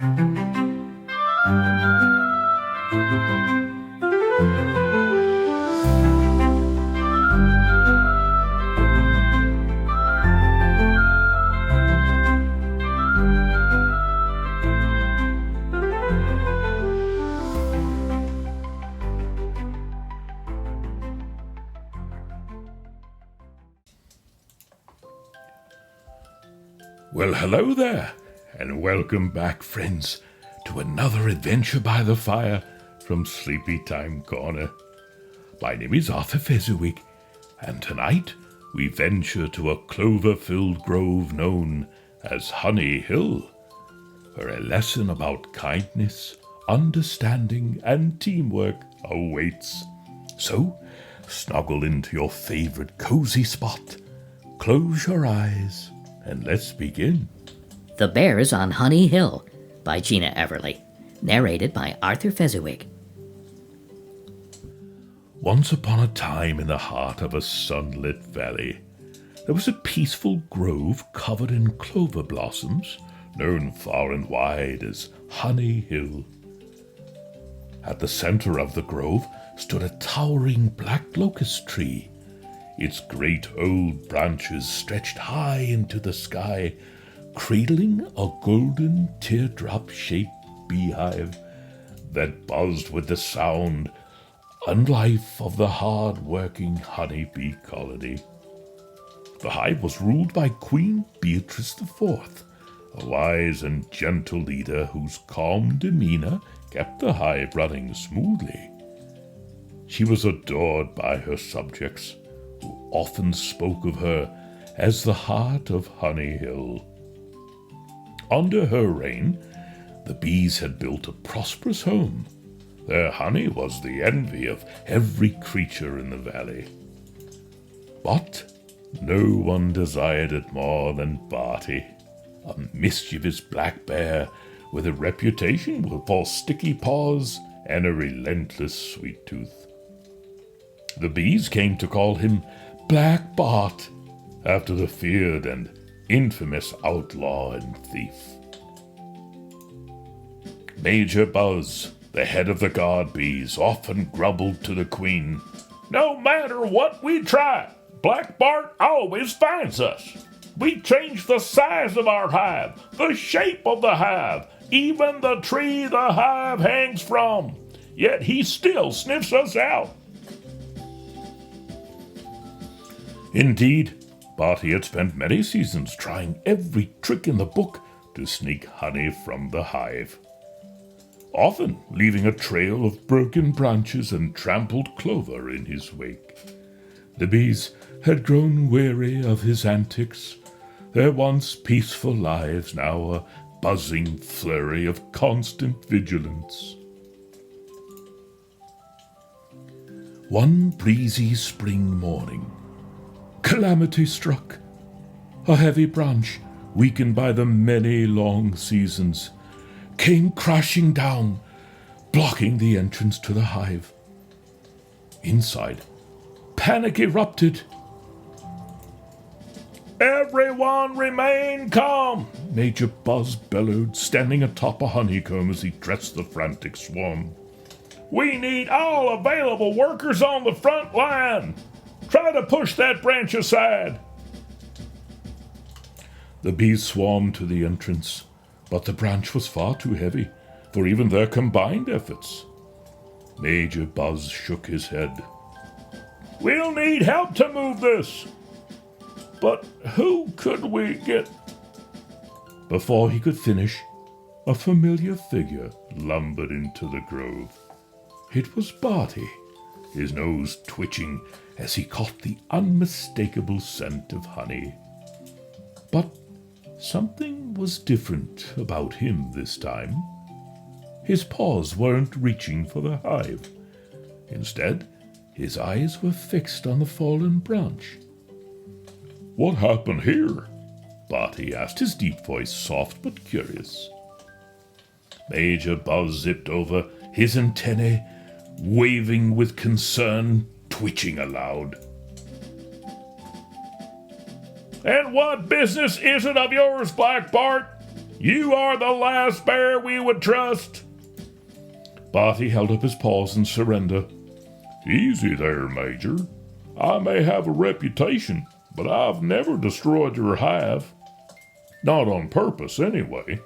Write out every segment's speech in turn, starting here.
Well, hello there, and welcome back, friends, to another adventure by the fire from Sleepytime Corner. My name is Arthur Fezziwig, and tonight we venture to a clover-filled grove known as Honey Hill, where a lesson about kindness, understanding, and teamwork awaits. So, snuggle into your favorite cozy spot, close your eyes, and let's begin. The Bears on Honey Hill by Gina Everly. Narrated by Arthur Fezziwig. Once upon a time in the heart of a sunlit valley, there was a peaceful grove covered in clover blossoms, known far and wide as Honey Hill. At the center of the grove stood a towering black locust tree. Its great old branches stretched high into the sky, cradling a golden teardrop-shaped beehive that buzzed with the sound and life of the hard-working honeybee colony. The hive was ruled by Queen Beatrice IV, a wise and gentle leader whose calm demeanor kept the hive running smoothly. She was adored by her subjects, who often spoke of her as the heart of Honey Hill. Under her reign, the bees had built a prosperous home. Their honey was the envy of every creature in the valley. But no one desired it more than Barty, a mischievous black bear with a reputation for sticky paws and a relentless sweet tooth. The bees came to call him Black Bart, after the feared and infamous outlaw and thief. Major Buzz, the head of the guard bees, often grumbled to the queen, "No matter what we try, Black Bart always finds us. We change the size of our hive, the shape of the hive, even the tree the hive hangs from, yet he still sniffs us out." Indeed, Barty had spent many seasons trying every trick in the book to sneak honey from the hive, often leaving a trail of broken branches and trampled clover in his wake. The bees had grown weary of his antics, their once peaceful lives now a buzzing flurry of constant vigilance. One breezy spring morning, calamity struck. A heavy branch, weakened by the many long seasons, came crashing down, blocking the entrance to the hive. Inside, panic erupted. "Everyone remain calm," Major Buzz bellowed, standing atop a honeycomb as he dressed the frantic swarm. "We need all available workers on the front line. Try to push that branch aside." The bees swarmed to the entrance, but the branch was far too heavy for even their combined efforts. Major Buzz shook his head. "We'll need help to move this. But who could we get?" Before he could finish, a familiar figure lumbered into the grove. It was Barty, his nose twitching as he caught the unmistakable scent of honey. But something was different about him this time. His paws weren't reaching for the hive. Instead, his eyes were fixed on the fallen branch. "What happened here?" Barty asked, his deep voice soft but curious. Major Buzz zipped over, his antennae waving with concern, twitching aloud. "And what business is it of yours, Black Bart? You are the last bear we would trust. Barty held up his paws in surrender. Easy there, Major. I may have a reputation, but I've never destroyed your hive. Not on purpose, anyway.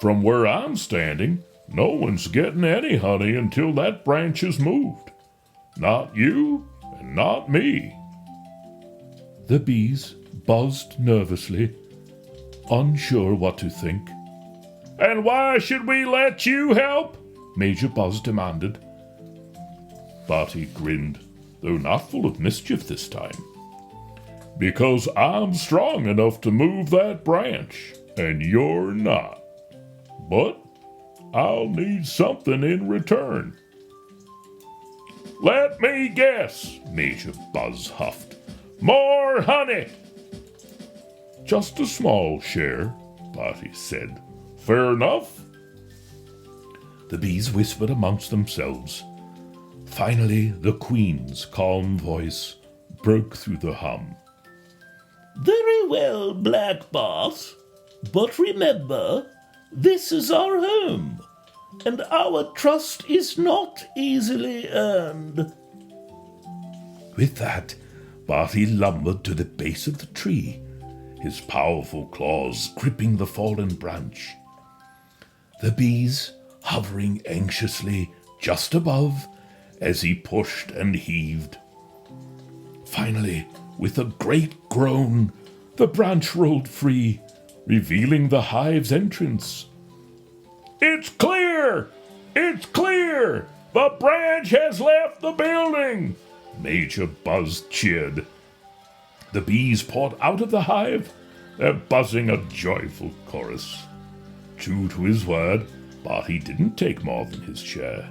From where I'm standing, no one's getting any honey until that branch is moved. Not you, and not me. The bees buzzed nervously, unsure what to think. And why should we let you help? Major Buzz demanded. Barty grinned, though not full of mischief this time. Because I'm strong enough to move that branch, and you're not. But I'll need something in return. Let me guess, Major Buzz huffed. More honey! Just a small share, Barty said. Fair enough? The bees whispered amongst themselves. Finally, the Queen's calm voice broke through the hum. Very well, Black Bart. But remember, this is our home, and our trust is not easily earned. With that, Barty lumbered to the base of the tree, his powerful claws gripping the fallen branch. The bees hovering anxiously just above as he pushed and heaved. Finally, with a great groan, the branch rolled free, revealing the hive's entrance. It's clear! It's clear! The branch has left the building! Major Buzz cheered. The bees poured out of the hive, their buzzing a joyful chorus. True to his word, Barty didn't take more than his share.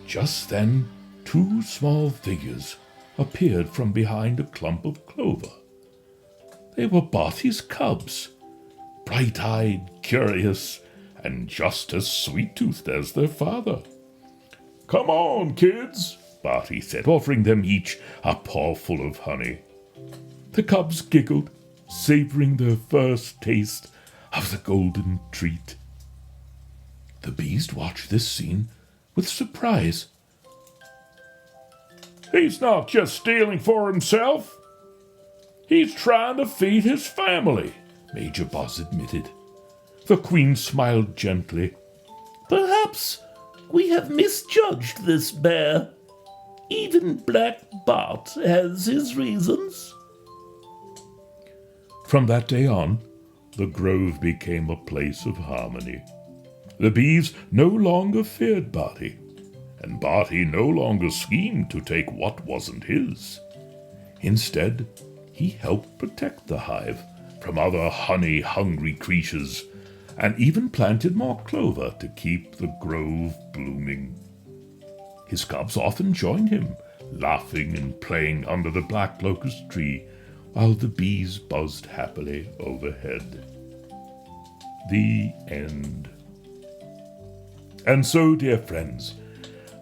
Just then, two small figures appeared from behind a clump of clover. They were Barty's cubs, bright-eyed, curious, and just as sweet-toothed as their father. Come on, kids, Barty said, offering them each a pawful of honey. The cubs giggled, savoring their first taste of the golden treat. The bees watched this scene with surprise. He's not just stealing for himself. He's trying to feed his family, Major Buzz admitted. The Queen smiled gently. Perhaps we have misjudged this bear. Even Black Bart has his reasons. From that day on, the grove became a place of harmony. The bees no longer feared Barty, and Barty no longer schemed to take what wasn't his. Instead, he helped protect the hive from other honey-hungry creatures, and even planted more clover to keep the grove blooming. His cubs often joined him, laughing and playing under the black locust tree, while the bees buzzed happily overhead. The end. And so, dear friends,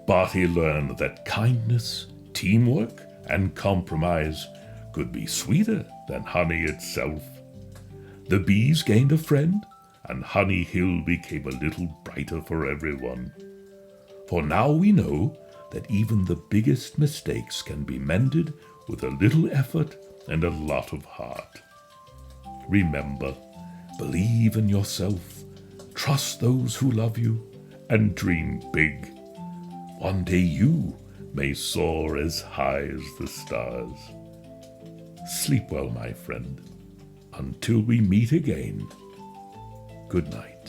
Barty learned that kindness, teamwork, and compromise could be sweeter than honey itself. The bees gained a friend, and Honey Hill became a little brighter for everyone. For now we know that even the biggest mistakes can be mended with a little effort and a lot of heart. Remember, believe in yourself, trust those who love you, and dream big. One day you may soar as high as the stars. Sleep well, my friend. Until we meet again, good night.